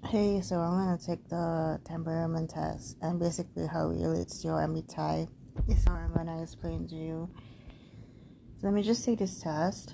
Hey, so I'm gonna take the temperament test and basically how it relates to your MBTI is how I'm gonna explain to you. So let me just take this test.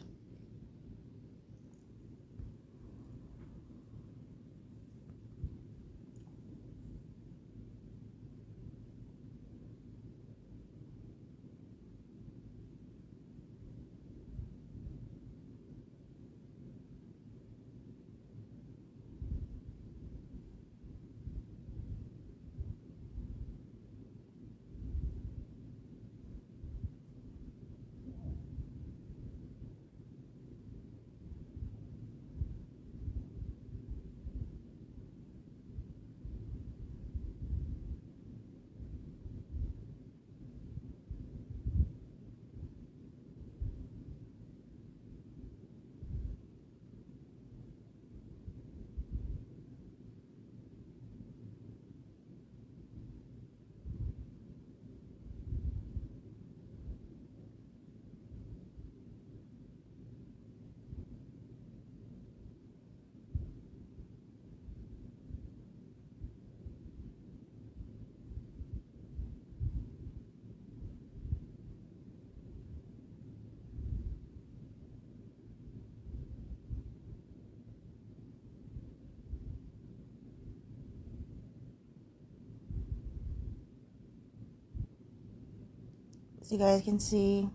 So you guys can see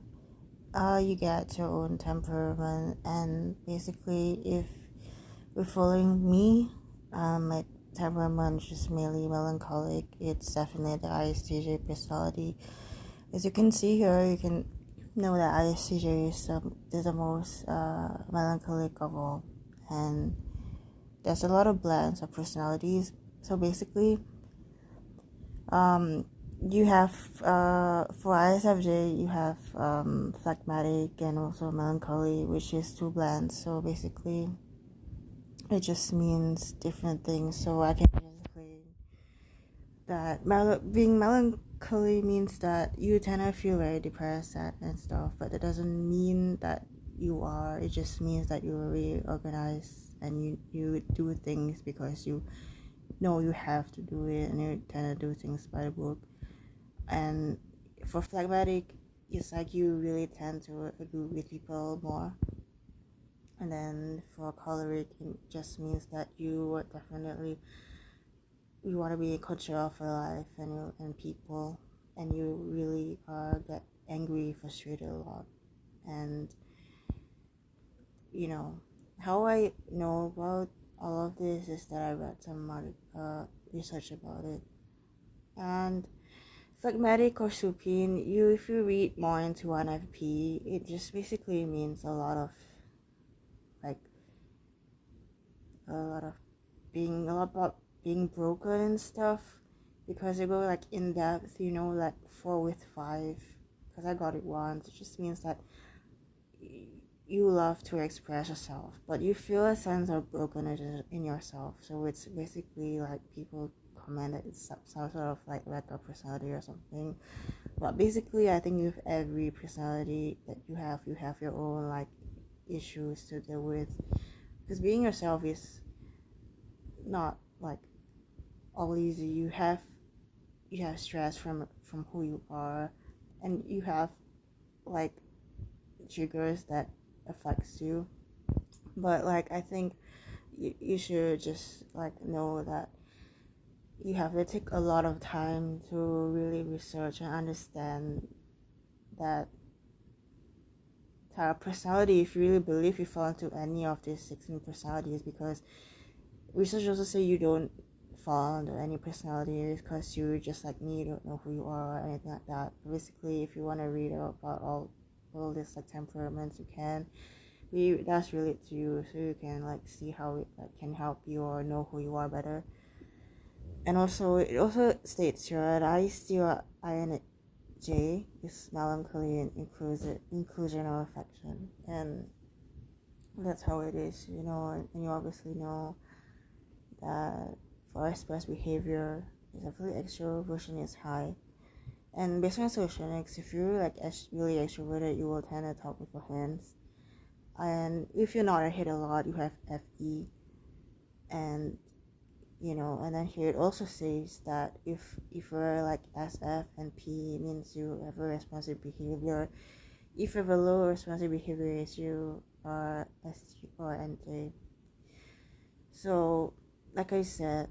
you get your own temperament, and basically if we're following me, my temperament is just mainly melancholic. It's definitely the ISTJ personality. As you can see here, you can know that ISTJ is the most melancholic of all, and there's a lot of blends of personalities. So basically, um, you have for ISFJ you have phlegmatic and also melancholy, which is two blends. So basically, it just means different things. So I can just explain that being melancholy means that you tend to feel very depressed, sad, and stuff. But that doesn't mean that you are. It just means that you're really organized and you do things because you know you have to do it, and you tend to do things by the book. And for phlegmatic, it's like you really tend to agree with people more. And then for choleric, it just means that you definitely you want to be in control of your life and people, and you really get angry, frustrated a lot. And you know how I know about all of this is that I read some research about it. And phlegmatic or supine, if you read more into INFP, it just basically means like a lot of a lot about being broken and stuff, because they go like in depth, like 4 with 5. Because I got it once. It just means that you love to express yourself, but you feel a sense of brokenness in yourself. So it's basically like people comment that it's some sort of like lack of personality or something. But basically, I think with every personality that you have your own like issues to deal with. Because being yourself is not like all easy. You have stress from who you are, and you have like triggers that affects you. But like I think you should just like know that you have to take a lot of time to really research and understand that type of personality, if you really believe you fall into any of these 16 personalities. Because research also say you don't fall under any personality because you just like me, you don't know who you are or anything like that. Basically, if you want to read about all this like temperaments, you can. That's relate to you, so you can like see how it like can help you or know who you are better. And also, it also states here that INJ is melancholy and inclusion or affection, and that's how it is, and you obviously know that for express behavior is definitely extroversion is high. And based on socionics, if you're like really extroverted, you will tend to talk with your hands. And if you're not a hit a lot, you have FE. And And then here it also says that if you're like SF and P, it means you have a responsive behavior. If you have a low responsive behavior, is you are ST or NJ. So, like I said,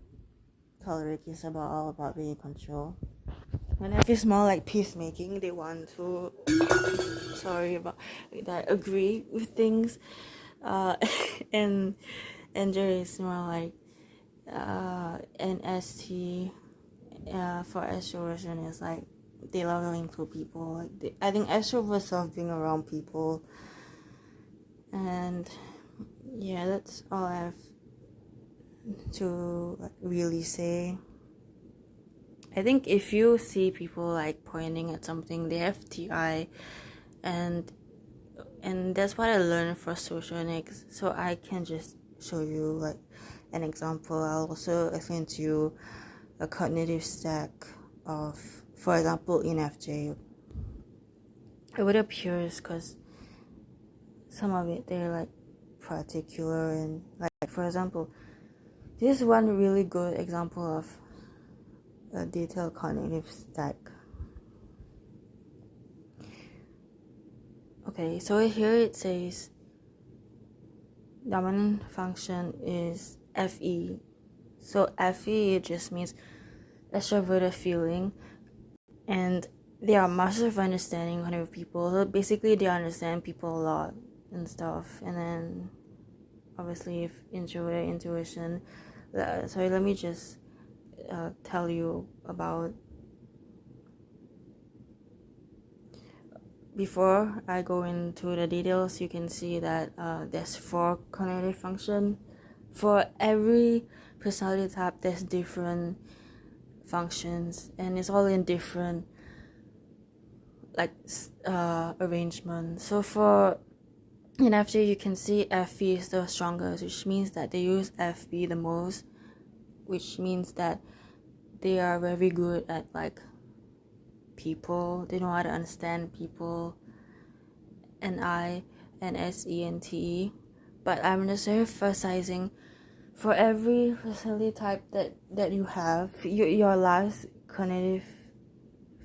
choleric is all about being in control. When F is more like peacemaking, they want to sorry about that, agree with things, and NJ is more like and ST for extroversion is like they love going to people. Like I think extroverts love being around people, and yeah, that's all I have to like really say. I think if you see people like pointing at something, they have TI, and that's what I learned for socionics. So I can just show you like an example. I'll also explain to you a cognitive stack of, for example, ENFJ. It would appear because some of it they're like particular, and like for example, this is one really good example of a detailed cognitive stack. Okay, so here it says dominant function is FE. So FE just means extroverted feeling, and they are masters of understanding kind of people. So basically they understand people a lot and stuff. And then obviously if introverted intuition, sorry, let me just tell you about, before I go into the details. You can see that there's 4 cognitive function. For every personality type there's different functions, and it's all in different like arrangement. So for ENFJ, you can see FE is the strongest, which means that they use FB the most, which means that they are very good at like people. They know how to understand people. And I and SE and TE. But I'm just emphasizing, for every personality type that you have, your last cognitive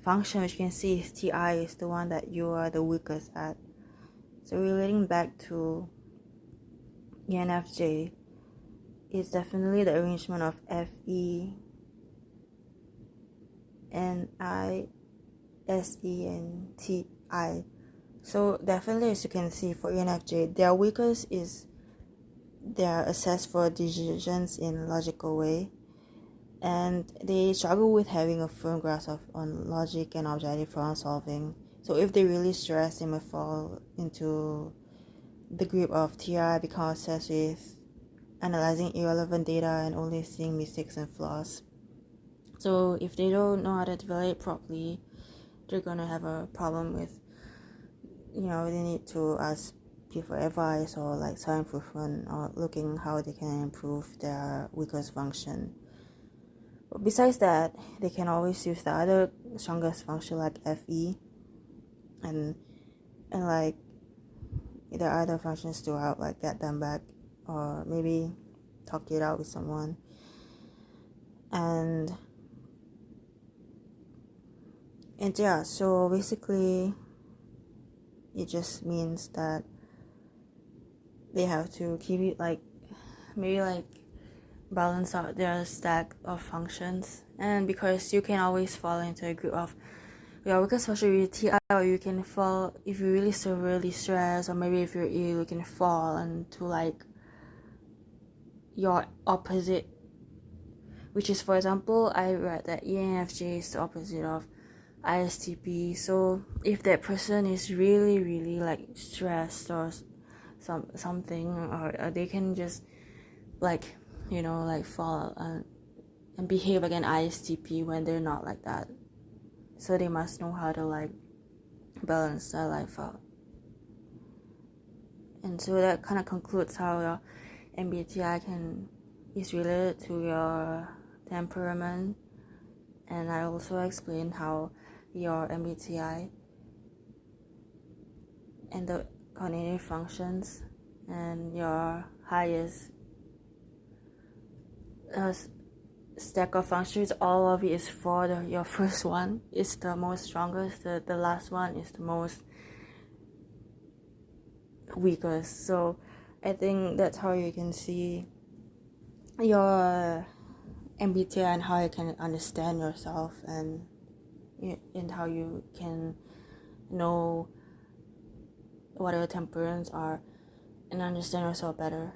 function, which you can see is TI, is the one that you are the weakest at. So relating back to ENFJ, it's definitely the arrangement of FE and I, SE and TI. So definitely, as you can see, for ENFJ, their weakest is their assess for decisions in logical way, and they struggle with having a firm grasp on logic and objective problem solving. So if they really stress, they may fall into the grip of TI, become obsessed with analyzing irrelevant data and only seeing mistakes and flaws. So if they don't know how to develop it properly, they're gonna have a problem with, they need to ask people for advice or like self-improvement, or looking how they can improve their weakest function. But besides that, they can always use the other strongest function like FE, and like there are other functions to help like get them back, or maybe talk it out with someone. And yeah, so basically it just means that they have to keep it like, maybe like balance out their stack of functions. And because you can always fall into a group of your weakest function with TI, or you can fall if you're really severely stressed, or maybe if you're ill, you can fall into like your opposite, which is, for example, I read that ENFJ is the opposite of ISTP. So if that person is really really like stressed or something, or they can just like like fall and behave like an ISTP when they're not like that. So they must know how to like balance their life out. And so that kind of concludes how your MBTI is related to your temperament. And I also explained how your MBTI and the cognitive functions and your highest stack of functions, all of it is for your first one is the most strongest, the last one is the most weakest. So I think that's how you can see your MBTI and how you can understand yourself, and how you can know what your temperaments are and understand yourself better.